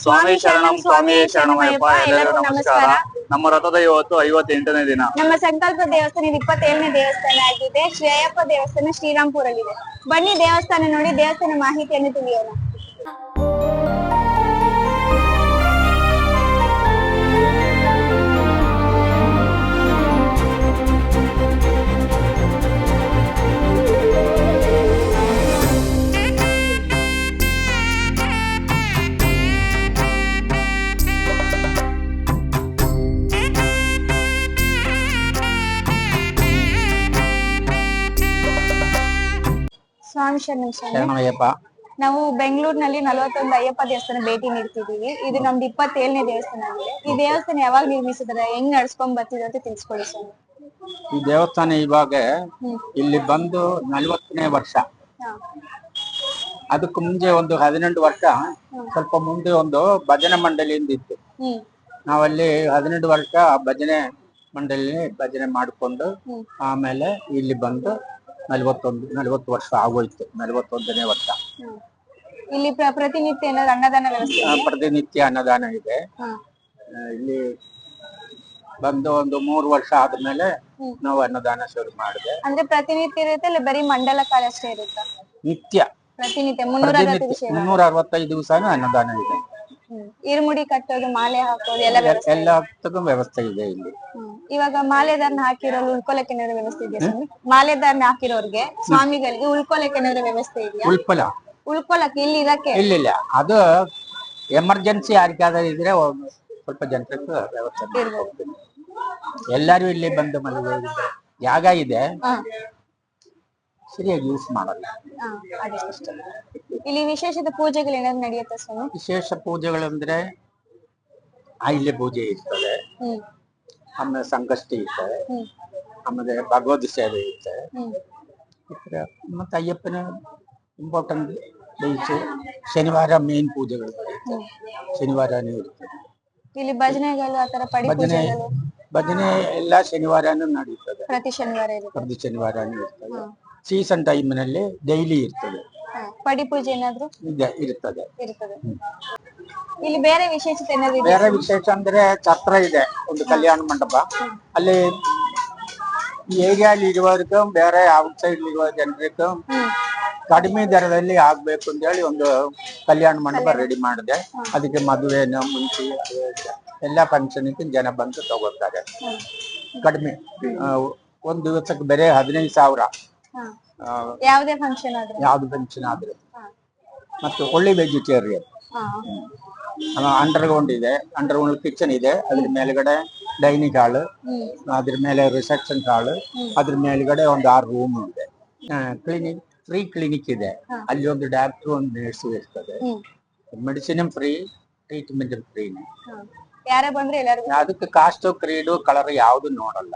ಸ್ವಾಮಿ ಶರಣಂ ಸ್ವಾಮಿ ಶರಣಮಯ್ಯಪ್ಪ. ಎಲ್ಲರಿಗೂ ನಮಸ್ಕಾರ. ನಮ್ಮ ರಥದ ಇವತ್ತು 58ನೇ ದಿನ. ನಮ್ಮ ಸಂಕಲ್ಪ ದೇವಸ್ಥಾನ 27ನೇ ದೇವಸ್ಥಾನ ಆಗಿದೆ. ಶ್ರೀ ಅಯ್ಯಪ್ಪ ದೇವಸ್ಥಾನ ಶ್ರೀರಾಮ್ಪುರಲ್ಲಿದೆ. ಬನ್ನಿ ದೇವಸ್ಥಾನ ನೋಡಿ ದೇವಸ್ಥಾನ ಮಾಹಿತಿಯನ್ನು ತಿಳಿಯೋಣ. ಸ್ವಾಮಿ ಶರಣಮಯ್ಯಪ್ಪ. ನಾವು ಬೆಂಗಳೂರಿನಲ್ಲಿ 41 ಅಯ್ಯಪ್ಪ ದೇವಸ್ಥಾನ ಭೇಟಿ ನೀಡ್ತಿದೀವಿ. ಇದು ನಮ್ದು 27ನೇ ದೇವಸ್ಥಾನ ಆಗಿದೆ. ಈ ದೇವಸ್ಥಾನ ಯಾವಾಗ ನಿರ್ಮಿಸಿದ್ರೆ ಹೆಂಗ್ ನಡ್ಸ್ಕೊಂಡ್ ಬರ್ತಿದೆ ಅಂತ ತಿಳಿಸ್ಕೊಡಿ ಸ್ವಾಮಿ. ಈ ದೇವಸ್ಥಾನ ಇವಾಗ ಇಲ್ಲಿ ಬಂದು 40ನೇ ವರ್ಷ. ಅದಕ್ಕೆ ಮುಂಚೆ ಒಂದು 18 ವರ್ಷ ಸ್ವಲ್ಪ ಮುಂದೆ ಒಂದು ಭಜನೆ ಮಂಡಳಿಯಿಂದ ಇತ್ತು. ನಾವಲ್ಲಿ 18 ವರ್ಷ ಭಜನೆ ಮಂಡಳಿ ಭಜನೆ ಮಾಡಿಕೊಂಡು ಆಮೇಲೆ ಇಲ್ಲಿ ಬಂದು 40 ವರ್ಷ ಆಗೋಯ್ತು. 41ನೇ ವರ್ಷ. ಇಲ್ಲಿ ಪ್ರತಿನಿತ್ಯ ಏನಾದ್ರು ಅನ್ನದಾನ ವ್ಯವಸ್ಥೆ? ಪ್ರತಿನಿತ್ಯ ಅನ್ನದಾನ ಇದೆ. ಇಲ್ಲಿ ಬಂದು ಒಂದು 3 ವರ್ಷ ಆದ್ಮೇಲೆ ನಾವು ಅನ್ನದಾನ ಶುರು ಮಾಡಿದೆ. ಅಂದ್ರೆ ಪ್ರತಿನಿತ್ಯ ಇರುತ್ತೆ ಇಲ್ಲ ಬರೀ ಮಂಡಲ ಕಾಲ ಅಷ್ಟೇ ಇರುತ್ತಾ? ನಿತ್ಯ ಪ್ರತಿನಿತ್ಯ 365 ದಿವಸನೂ ಅನ್ನದಾನ ಇದೆ. ಇರುಮುಡಿ ಕಟ್ಟೋದು, ಮಾಲೆ ಹಾಕೋದು ಎಲ್ಲದಕ್ಕೂ ವ್ಯವಸ್ಥೆ ಇದೆ ಇಲ್ಲಿ. ಇವಾಗ ಮಾಲೆದಾರನ ಹಾಕಿರೋರು ಉಳ್ಕೊಳಕ್ಕೆ ಏನಾದ್ರು ವ್ಯವಸ್ಥೆ ಇದೆಯಾ ಸ್ವಾಮಿ? ಮಾಲೆದಾರನ ಹಾಕಿರೋರ್ಗೆ ಸ್ವಾಮಿಗಳಿಗೆ ಉಳ್ಕೊಳಕ್ಕೆ ಏನಾದ್ರು ವ್ಯವಸ್ಥೆ ಇದೆಯಾ? ಉಳ್ಕೊಳಕ್ಕೆ ಇಲ್ಲಿ ಇರಕ್ಕೆ ಇಲ್ಲ. ಅದು ಎಮರ್ಜೆನ್ಸಿ ಯಾರಿಗಾದ್ರೂ ಇದ್ರೆ ಸ್ವಲ್ಪ ಜನರಿಗೆ ವ್ಯವಸ್ಥೆ ಇರ್ಬೋದು. ಎಲ್ಲಾರು ಇಲ್ಲಿ ಬಂದು ಮಲಗಿದ್ರೆ ಜಾಗ ಇದೆ, ಸರಿಯಾಗಿ ಯೂಸ್ ಮಾಡಲ್ಲ. ಇಲ್ಲಿ ವಿಶೇಷದ ಪೂಜೆಗಳು ಏನಾದ್ರು ನಡೆಯುತ್ತೆ ಸ್ವಾಮಿ? ವಿಶೇಷ ಪೂಜೆಗಳಂದ್ರೆ ಆಯಿಲೆ ಪೂಜೆ ಇರ್ತದೆ, ಆಮೇಲೆ ಸಂಕಷ್ಟಿ ಇರ್ತದೆ, ಆಮೇಲೆ ಭಗವದ್ ಸೇವೆ ಇರ್ತದೆ. ಮತ್ತೆ ಅಯ್ಯಪ್ಪನ ಇಂಪಾರ್ಟೆಂಟ್ ಡೇಸ್ ಶನಿವಾರ ಮೇನ್ ಪೂಜೆಗಳು ನಡೆಯುತ್ತೆ. ಶನಿವಾರನೇ ಇರ್ತದೆ. ಇಲ್ಲಿ ಭಜನೆಗಳು ಆತರ ಭಜನೆ ಎಲ್ಲ ಶನಿವಾರನೂ ನಡೀತದೆ. ಪ್ರತಿ ಶನಿವಾರನೂ ಇರ್ತದೆ. ಸೀಸನ್ ಟೈಮ್ ನಲ್ಲಿ ಡೈಲಿ ಇರ್ತದೆ. ಪಡಿ ಪೂಜೆ ಏನಾದ್ರು ಇರ್ತದೆ. ಇಲ್ಲಿ ಬೇರೆ ವಿಶೇಷತೆ ಏನಾದ್ರು? ಬೇರೆ ವಿಶೇಷ ಅಂದ್ರೆ ಛತ್ರ ಇದೆ, ಒಂದು ಕಲ್ಯಾಣ ಮಂಟಪ. ಅಲ್ಲಿ ಈ ಏರಿಯಾಲಿ ಇರುವವರಿಗೂ ಬೇರೆ ಔಟ್ ಸೈಡ್ ಇರುವ ಜನರಿಗೂ ಕಡಿಮೆ ದರದಲ್ಲಿ ಆಗ್ಬೇಕು ಅಂತ ಹೇಳಿ ಒಂದು ಕಲ್ಯಾಣ ಮಂಟಪ ರೆಡಿ ಮಾಡಿದೆ. ಅದಕ್ಕೆ ಮದುವೆನ ಮುಂಚೆ ಎಲ್ಲಾ ಫಂಕ್ಷನ್ಗೆ ಜನ ಬಂದು ತಗೋತಾರೆ. ಕಡಿಮೆ ಒಂದು ದಿವಸಕ್ಕೆ ಬೇರೆ 15,000 ಯಾವ್ದು ಫಂಕ್ಷನ್ ಆದ್ರೆ. ಮತ್ತು ಒಳ್ಳೆ ವೆಜಿಟೇರಿಯನ್. ಅಂಡರ್ಗ್ರೌಂಡ್ ಇದೆ, ಅಂಡರ್ಗ್ರೌಂಡ್ ಕಿಚನ್ ಇದೆ. ಅದ್ರ ಮೇಲ್ಗಡೆ ಡೈನಿಂಗ್ ಹಾಲ್, ಅದ್ರ ಮೇಲೆ ರಿಸೆಪ್ಷನ್ ಹಾಲ್, ಅದ್ರ ಮೇಲ್ಗಡೆ ಒಂದು 6 ರೂಮ್ ಇದೆ. ಫ್ರೀ ಕ್ಲಿನಿಕ್ ಇದೆ. ಅಲ್ಲಿ ಒಂದು ಡಾಕ್ಟರ್, ಒಂದು ನರ್ಸ್ ಇರ್ತದೆ. Medicine free, treatment free. ಅದಕ್ಕೆ ಕಾಸ್ಟ್, ಕ್ರೀಡು, ಕಲರ್ ಯಾವ್ದು ನೋಡಲ್ಲ,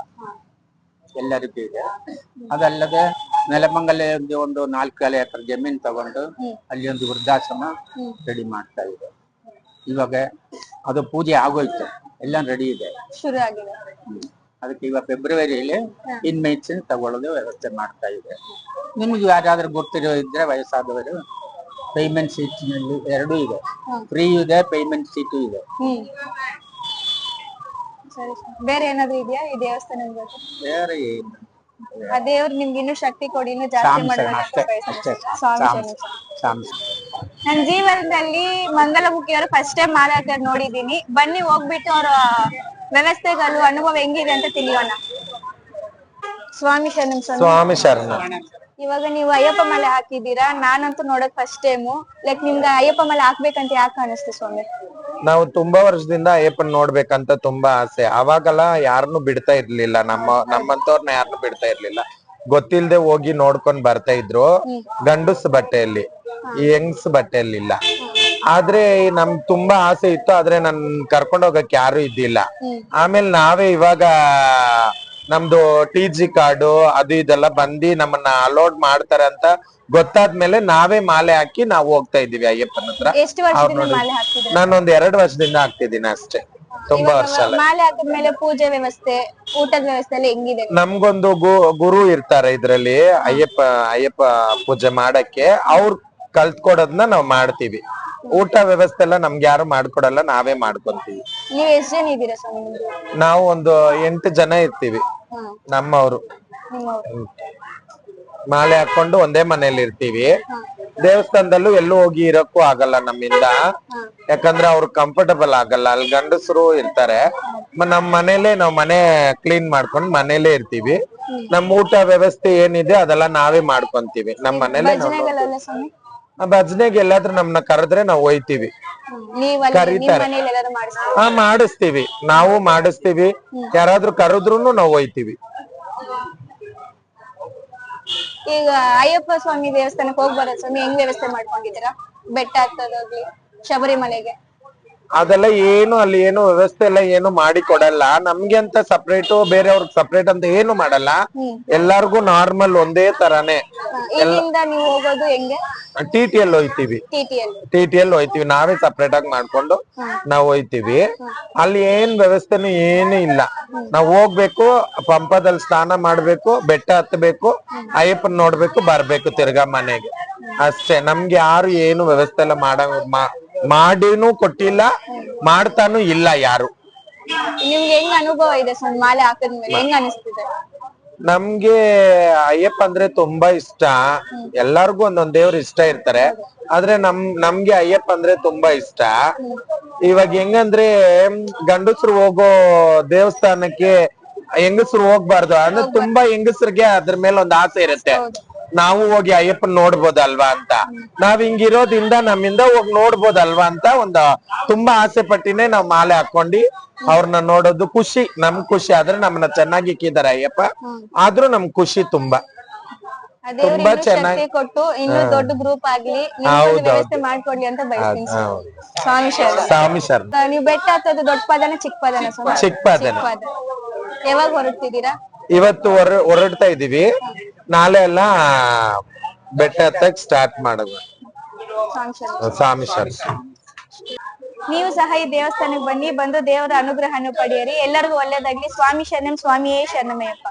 ಎಲ್ಲರಿಗೂ ಇದೆ. ಅದಲ್ಲದೆ ನೆಲಮಂಗಲ ಒಂದು 4 ಎಕರೆ ಜಮೀನ್ ತಗೊಂಡು ಅಲ್ಲಿ ಒಂದು ವೃದ್ಧಾಶ್ರಮ ರೆಡಿ ಮಾಡ್ತಾ ಇದೆ. ಇವಾಗ ಅದು ಪೂಜೆ ಆಗೋಯ್ತು, ಎಲ್ಲ ರೆಡಿ ಇದೆ, ಶುರು ಆಗಿದೆ. ಅದಕ್ಕೆ ಇವಾಗ ಫೆಬ್ರವರಿಯಲ್ಲಿ ಇನ್ಮೇಟ್ಸ್ ತಗೊಳ್ಳೋದು ವ್ಯವಸ್ಥೆ ಮಾಡ್ತಾ ಇದೆ. ನಿಮ್ಗೆ ಯಾರಾದ್ರೂ ಗೊತ್ತಿರೋ ಇದ್ರೆ ವಯಸ್ಸಾದವರು ಪೇಮೆಂಟ್ ಸೀಟ್ ನಲ್ಲಿ 2 ಇದೆ, ಫ್ರೀ ಇದೆ, ಪೇಮೆಂಟ್ ಸೀಟು ಇದೆ. ಬೇರೆ ಏನಾದ್ರು ಇದೆಯಾ ಈ ದೇವಸ್ಥಾನ? ಬೇರೆ ಆ ದೇವ್ರು ನಿಮ್ಗೆ ಇನ್ನೂ ಶಕ್ತಿ ಕೊಡಿ, ಇನ್ನೂ ಜಾಸ್ತಿ ಮಾಡೋದಕ್ಕೆ. ನನ್ನ ಜೀವನದಲ್ಲಿ ಮಂಗಲಮುಖಿಯವರು ಫಸ್ಟ್ ಟೈಮ್ ಮಾಲೆ ಹಾಕೋದು ನೋಡಿದೀನಿ. ಬನ್ನಿ ಹೋಗ್ಬಿಟ್ಟು ಅವರ ವ್ಯವಸ್ಥೆಗಳು, ಅನುಭವ ಹೆಂಗಿದೆ ಅಂತ ತಿಳಿಯೋಣ. ಸ್ವಾಮಿ ಶರಣಂ. ಸ್ವಾಮಿ ಶರಣ. ಇವಾಗ ನೀವು ಅಯ್ಯಪ್ಪ ಮಾಲೆ ಹಾಕಿದೀರಾ, ನಾನಂತೂ ನೋಡಕ್ ಫಸ್ಟ್ ಟೈಮು. ಲೈಕ್ ನಿಮ್ಗೆ ಅಯ್ಯಪ್ಪ ಮಾಲೆ ಹಾಕ್ಬೇಕಂತ ಯಾಕೆ ಅನಿಸ್ತು ಸ್ವಾಮಿ? ನಾವು ತುಂಬಾ ವರ್ಷದಿಂದ ಅಯ್ಯಪ್ಪನ್ ನೋಡ್ಬೇಕಂತ ತುಂಬಾ ಆಸೆ. ಅವಾಗೆಲ್ಲ ಯಾರನ್ನು ಬಿಡ್ತಾ ಇರ್ಲಿಲ್ಲ, ನಮ್ಮಂತವ್ರನ್ನ ಯಾರನ್ನು ಬಿಡ್ತಾ ಇರ್ಲಿಲ್ಲ. ಗೊತ್ತಿಲ್ದೆ ಹೋಗಿ ನೋಡ್ಕೊಂಡ್ ಬರ್ತಾ ಇದ್ರು ಗಂಡಸ್ ಬಟ್ಟೆಯಲ್ಲಿ, ಈ ಹೆಂಗ್ಸ್ ಬಟ್ಟೆಯಲ್ಲಿ ಇಲ್ಲ. ಆದ್ರೆ ನಮ್ಗ್ ತುಂಬಾ ಆಸೆ ಇತ್ತು, ಆದ್ರೆ ನನ್ ಕರ್ಕೊಂಡ್ ಹೋಗಕ್ ಯಾರು ಇದ್ದಿಲ್ಲ. ಆಮೇಲೆ ನಾವೇ ಇವಾಗ ನಮ್ದು TG ಕಾರ್ಡು ಅದು ಇದೆಲ್ಲ ಬಂದಿ ನಮ್ಮನ್ನ ಅಲೋಡ್ ಮಾಡ್ತಾರೆ ಅಂತ ಗೊತ್ತಾದ್ಮೇಲೆ ನಾವೇ ಮಾಲೆ ಹಾಕಿ ನಾವು ಹೋಗ್ತಾ ಇದೀವಿ ಅಯ್ಯಪ್ಪನ ಹತ್ರ. ನಾನೊಂದ್ 2 ವರ್ಷದಿಂದ ಹಾಕ್ತಿದ್ದೀನಿ ಅಷ್ಟೇ, ತುಂಬಾ ವರ್ಷ ಅಲ್ಲ. ಮಾಲೆ ಹಾಕಿದ್ಮೇಲೆ ಪೂಜೆ ವ್ಯವಸ್ಥೆ, ಊಟದ ವ್ಯವಸ್ಥೆ ಎಲ್ಲ ಹೆಂಗಿದೆ? ನಮ್ಗೊಂದು ಗುರು ಇರ್ತಾರೆ ಇದ್ರಲ್ಲಿ, ಅಯ್ಯಪ್ಪ ಪೂಜೆ ಮಾಡಕ್ಕೆ. ಅವ್ರು ಕಲ್ತ್ಕೊಡೋದನ್ನ ನಾವ್ ಮಾಡ್ತೀವಿ. ಊಟ ವ್ಯವಸ್ಥೆ ಎಲ್ಲ ನಮ್ಗೆ ಯಾರು ಮಾಡ್ಕೊಡಲ್ಲ, ನಾವೇ ಮಾಡ್ಕೊಂತೀವಿ. ನೀವ್ ಎಷ್ಟ್ ಜನ ಇದ್ದೀರಾ ಸ್ವಾಮಿ ನಿಮ್ದು? ನಾವು ಒಂದು 8 ಜನ ಇರ್ತೀವಿ ಹ್ಮ್. ನಮ್ಮವ್ರು. ನಿಮ್ಮವ್ರು. ಮಾಲೆ ಹಾಕೊಂಡು ಒಂದೇ ಮನೇಲಿ ಇರ್ತೀವಿ. ದೇವಸ್ಥಾನದಲ್ಲೂ ಎಲ್ಲೂ ಹೋಗಿ ಇರಕ್ಕೂ ಆಗಲ್ಲ ನಮ್ಮಿಂದ, ಯಾಕಂದ್ರೆ ಅವ್ರು ಕಂಫರ್ಟಬಲ್ ಆಗಲ್ಲ, ಅಲ್ಲಿ ಗಂಡಸರು ಇರ್ತಾರೆ. ನಮ್ ಮನೇಲೆ ನಾವ್ ಮನೆ ಕ್ಲೀನ್ ಮಾಡ್ಕೊಂಡ್ ಮನೇಲೆ ಇರ್ತೀವಿ. ನಮ್ ಊಟ ವ್ಯವಸ್ಥೆ ಏನಿದೆ ಅದೆಲ್ಲ ನಾವೇ ಮಾಡ್ಕೊಂತೀವಿ ನಮ್ ಮನೇಲೆ. ಭಜನೆಗಳೆಲ್ಲ ಸ್ವಾಮಿ? ಭಜನೆಗೆ ಎಲ್ಲಾದ್ರೂ ನಮ್ನ ಕರೆದ್ರೆ ನಾವ್ ಹೋಯ್ತಿವಿ. ನೀವ್ ಅಲ್ಲಿ ನಿಮ್ ಕರೀತಾರೆ. ಮನೇಲಿ ಎಲ್ಲಾರು ಮಾಡಿಸ್ತೀರಾ? ಹಾ, ಮಾಡಿಸ್ತೀವಿ, ನಾವು ಮಾಡಿಸ್ತೀವಿ. ಯಾರಾದ್ರೂ ಕರೆದ್ರುನು ನಾವ್ ಹೋಯ್ತಿವಿ. ಈಗ ಅಯ್ಯಪ್ಪ ಸ್ವಾಮಿ ದೇವಸ್ಥಾನಕ್ಕೆ ಹೋಗ್ ಬರೋ ಸ್ವಾಮಿ ಹೆಂಗ್ ವ್ಯವಸ್ಥೆ ಮಾಡ್ಕೊಂಡಿದ್ದೀರಾ? ಬೆಟ್ಟ ಹತ್ತೋದಾಗ್ಲಿ, ಶಬರಿಮಲೆಗೆ? ಅದೆಲ್ಲ ಏನು ಅಲ್ಲಿ ಏನು ವ್ಯವಸ್ಥೆ ಎಲ್ಲ ಏನು ಮಾಡಿ ಕೊಡಲ್ಲ ನಮ್ಗೆ ಅಂತ ಸಪ್ರೇಟ್, ಬೇರೆಯವ್ರಿಗೆ ಸಪ್ರೇಟ್ ಅಂತ ಏನು ಮಾಡಲ್ಲ. ಎಲ್ಲಾರ್ಗು ನಾರ್ಮಲ್ ಒಂದೇ ತರಾನೇ. ಇಲ್ಲಿಂದ ನೀವು ಹೋಗೋದು ಹೆಂಗೆ? TTL ಹೋಯ್ತಿವಿ. TTL ಹೋಯ್ತಿವಿ, ನಾವೇ ಸಪ್ರೇಟ್ ಆಗಿ ಮಾಡ್ಕೊಂಡು ನಾವ್ ಹೋಯ್ತಿವಿ. ಅಲ್ಲಿ ಏನ್ ವ್ಯವಸ್ಥೆನೂ ಏನು ಇಲ್ಲ. ನಾವ್ ಹೋಗ್ಬೇಕು, ಪಂಪದಲ್ಲಿ ಸ್ನಾನ ಮಾಡ್ಬೇಕು, ಬೆಟ್ಟ ಹತ್ಬೇಕು, ಅಯ್ಯಪ್ಪನ್ ನೋಡ್ಬೇಕು, ಬರ್ಬೇಕು ತಿರ್ಗಾ ಮನೆಗೆ, ಅಷ್ಟೇ. ನಮ್ಗೆ ಯಾರು ಏನು ವ್ಯವಸ್ಥೆ ಎಲ್ಲ ಮಾಡಿನೂ ಕೊಟ್ಟಿಲ್ಲ, ಮಾಡ್ತಾನು ಇಲ್ಲ ಯಾರು. ನಿಮ್ಗೆ ಹೆಂಗ್ ಅನುಭವ ಇದೆ ಸ್ವಾಮಿ ಮಾಲೆ ಹಾಕಿದ್ಮೇಲೆ? ಹೆಂಗ್ ಅನಿಸ್ತಿದೆ? ನಮ್ಗೆ ಅಯ್ಯಪ್ಪ ಅಂದ್ರೆ ತುಂಬಾ ಇಷ್ಟ. ಎಲ್ಲಾರ್ಗು ಒಂದೊಂದ್ ದೇವ್ರು ಇಷ್ಟ ಇರ್ತಾರೆ, ಆದ್ರೆ ನಮ್ಗೆ ಅಯ್ಯಪ್ಪ ಅಂದ್ರೆ ತುಂಬಾ ಇಷ್ಟ. ಇವಾಗ ಹೆಂಗಂದ್ರೆ ಗಂಡಸರು ಹೋಗೋ ದೇವಸ್ಥಾನಕ್ಕೆ ಹೆಂಗಸರು ಹೋಗ್ಬಾರ್ದು ಅಂದ್ರೆ ತುಂಬಾ ಹೆಂಗಸರಿಗೆ ಅದ್ರ ಮೇಲೆ ಒಂದ್ ಆಸೆ ಇರುತ್ತೆ, ನಾವು ಹೋಗಿ ಅಯ್ಯಪ್ಪನ್ ನೋಡ್ಬೋದಲ್ವಾ ಅಂತ. ನಾವ್ ಹಿಂಗಿರೋದ್ರಿಂದ ನಮ್ಮಿಂದ ಹೋಗಿ ನೋಡ್ಬೋದಲ್ವಾ ಅಂತ ಒಂದು ತುಂಬಾ ಆಸೆ ಪಟ್ಟಿನೇ ನಾವ್ ಮಾಲೆ ಹಾಕೊಂಡಿ ಅವ್ರನ್ನ ನೋಡೋದು ಖುಷಿ, ನಮ್ ಖುಷಿ. ಆದ್ರೆ ನಮ್ಮನ್ನ ಚೆನ್ನಾಗಿ ಇಕ್ಕಿದ್ದಾರೆ ಅಯ್ಯಪ್ಪ, ಆದ್ರೂ ನಮ್ ಖುಷಿ ತುಂಬಾ. ತುಂಬಾ ಚೆನ್ನಾಗಿ ಕೊಟ್ಟು ಇನ್ನೂ ದೊಡ್ಡ ಗ್ರೂಪ್ ಆಗ್ಲಿ, ವ್ಯವಸ್ಥೆ ಮಾಡ್ಕೊಡ್ಲಿ ಅಂತ ಬಯಸ್ತೀನಿ ಸ್ವಾಮಿ ಶರಣ. ಸ್ವಾಮಿ ಶರಣ. ನೀವು ಬೆಟ್ಟ ಹತ್ತೋದು ದೊಡ್ಡ ಪದನ ಚಿಕ್ಕ ಪದನ ಸ್ವಾಮಿ? ಚಿಕ್ಕ ಪದನ. ಯಾವಾಗ ಹೊರಡ್ತಿದ್ದೀರಾ? ಇವತ್ತು ಹೊರಡ್ತಾ ಇದೀವಿ, ನಾಳೆ ಎಲ್ಲ ಬೆಟ್ಟ ಹತ್ತಕ್ ಸ್ಟಾರ್ಟ್ ಮಾಡೋದು. ಸ್ವಾಮಿ ಶರಣ. ನೀವು ಸಹ ಈ ದೇವಸ್ಥಾನಕ್ಕೆ ಬಂದು ದೇವರ ಅನುಗ್ರಹವನ್ನು ಪಡೆಯಿರಿ. ಎಲ್ಲರಿಗೂ ಒಳ್ಳೇದಾಗ್ಲಿ. ಸ್ವಾಮಿ ಶರಣಂ, ಸ್ವಾಮಿಯೇ ಶರಣಮಯ್ಯಪ್ಪ.